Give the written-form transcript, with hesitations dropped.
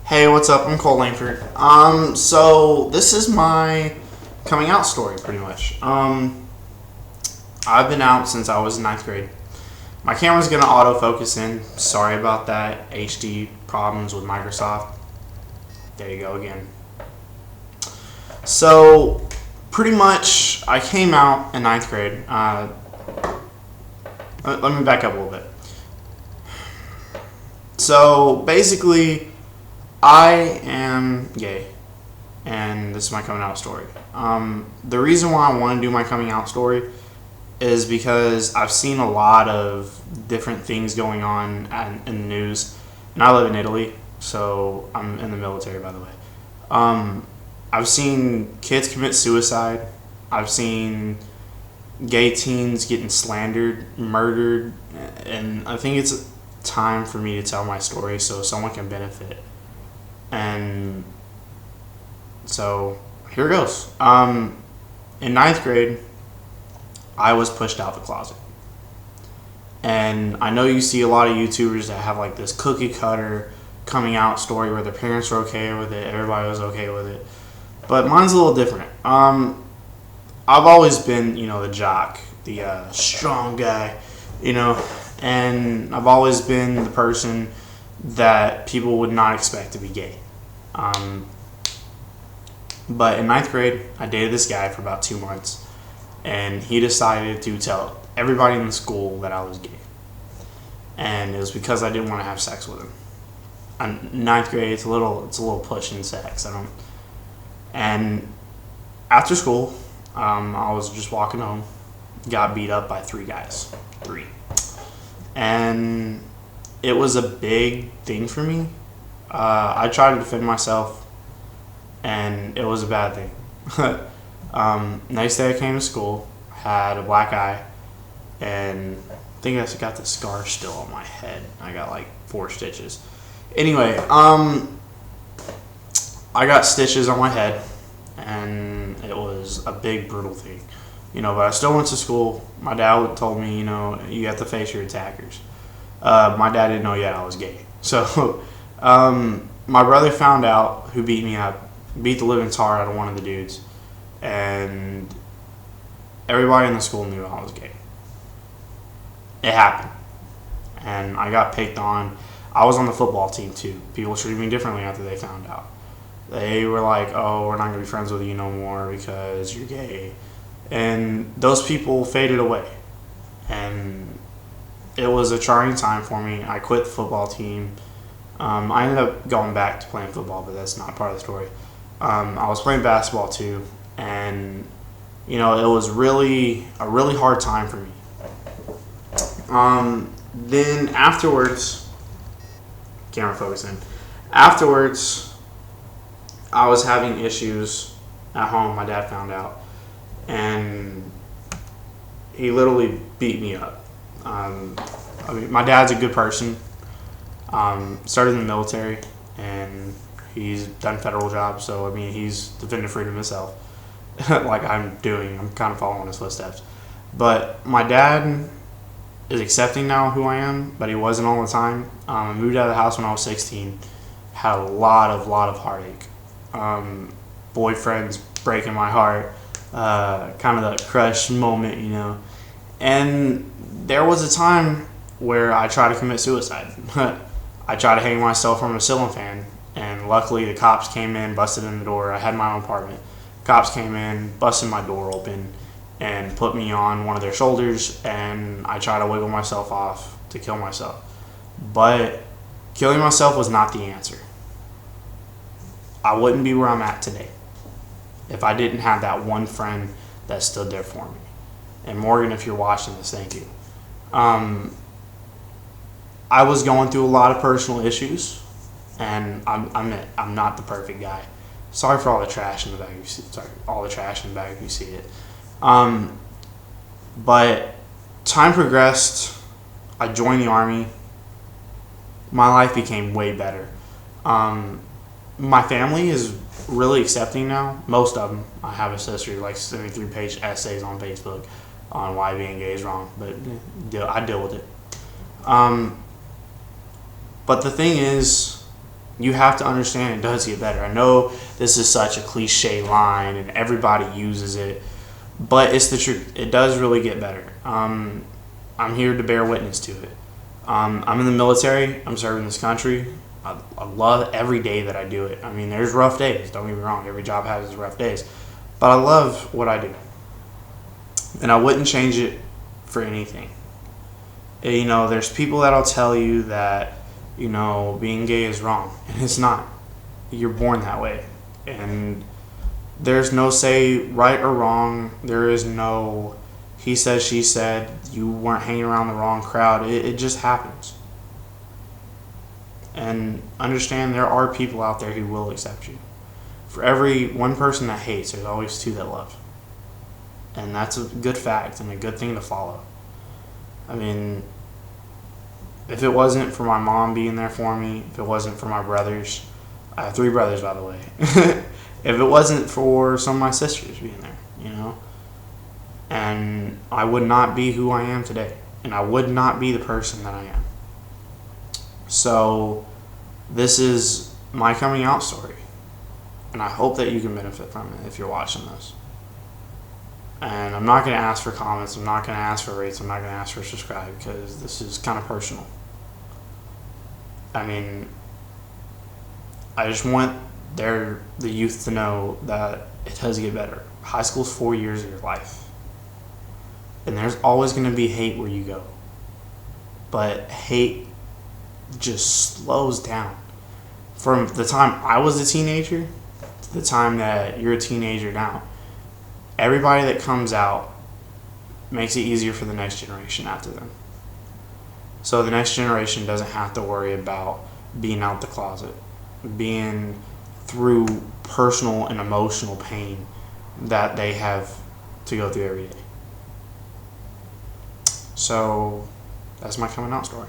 Hey, what's up? I'm Cole Lankford. So this is my coming out story, pretty much. I've been out since I was in ninth grade. My camera's gonna autofocus in. Sorry about that. HD problems with Microsoft. There you go again. So, pretty much, I came out in ninth grade. Let me back up a little bit. So, basically, I am gay, and this is my coming out story. The reason why I want to do my coming out story is because I've seen a lot of different things going on in the news, and I live in Italy, so I'm in the military, by the way. I've seen kids commit suicide. I've seen gay teens getting slandered, murdered, and I think it's time for me to tell my story so someone can benefit. And so here goes. In ninth grade, I was pushed out the closet. And I know you see a lot of YouTubers that have like this cookie cutter coming out story where their parents were okay with it, everybody was okay with it. But mine's a little different. I've always been, the jock, the strong guy, and I've always been the person that people would not expect to be gay. But in ninth grade, I dated this guy for about 2 months, and he decided to tell everybody in the school that I was gay. And it was because I didn't want to have sex with him. In ninth grade, it's a little pushing sex. And after school, I was just walking home, got beat up by 3 guys. 3. And it was a big thing for me. I tried to defend myself, and it was a bad thing. Next day I came to school, had a black eye, and I think I got the scar still on my head. I got like 4 stitches. Anyway, I got stitches on my head, and it was a big, brutal thing. But I still went to school. My dad told me, you have to face your attackers. My dad didn't know yet I was gay. So, my brother found out, who beat me up, beat the living tar out of one of the dudes, and everybody in the school knew I was gay. It happened. And I got picked on. I was on the football team too. People treated me differently after they found out. They were like, oh, we're not going to be friends with you no more because you're gay. And those people faded away. And it was a trying time for me. I quit the football team. I ended up going back to playing football, but that's not part of the story. I was playing basketball too, and it was a really hard time for me. Then afterwards, camera focusing. Afterwards, I was having issues at home. My dad found out, and he literally beat me up. My dad's a good person. Started in the military, and he's done federal jobs, so he's defending freedom himself. Like I'm kind of following his footsteps. But my dad is accepting now who I am, but he wasn't all the time. I moved out of the house when I was 16. Had a lot of heartache. Boyfriends breaking my heart. Kind of that crush moment, And there was a time where I tried to commit suicide. I tried to hang myself from a ceiling fan, and luckily the cops came in, busted in the door. I had my own apartment. Cops came in, busted my door open, and put me on one of their shoulders, and I tried to wiggle myself off to kill myself. But killing myself was not the answer. I wouldn't be where I'm at today if I didn't have that one friend that stood there for me. And Morgan, if you're watching this, thank you. I was going through a lot of personal issues, and I'm not the perfect guy. Sorry for all the trash in the bag. If you see it. But time progressed. I joined the Army. My life became way better. My family is really accepting now. Most of them. I have a sister who likes sending 3-page essays on Facebook on why being gay is wrong, but I deal with it. But the thing is, You have to understand it does get better. I know this is such a cliche line and everybody uses it, but it's the truth. It does really get better. I'm here to bear witness to it. I'm in the military. I'm serving this country. I love every day that I do it. I mean, there's rough days. Don't get me wrong. Every job has its rough days. But I love what I do. And I wouldn't change it for anything. You know, there's people that'll tell you that, you know, being gay is wrong. And it's not. You're born that way. And there's no say right or wrong. There is no he said, she said. You weren't hanging around the wrong crowd. It just happens. And understand there are people out there who will accept you. For every one person that hates, there's always two that love. And that's a good fact and a good thing to follow. I mean, if it wasn't for my mom being there for me, if it wasn't for my brothers, I have 3 brothers, by the way. If it wasn't for some of my sisters being there, you know, and I would not be who I am today. And I would not be the person that I am. So, this is my coming out story. And I hope that you can benefit from it if you're watching this. And I'm not going to ask for comments. I'm not going to ask for rates. I'm not going to ask for subscribe because this is kind of personal. I mean, I just want the youth to know that it does get better. High school's 4 years of your life. And there's always going to be hate where you go. But hate just slows down. From the time I was a teenager to the time that you're a teenager now, everybody that comes out makes it easier for the next generation after them. So the next generation doesn't have to worry about being out the closet, being through personal and emotional pain that they have to go through every day. So that's my coming out story.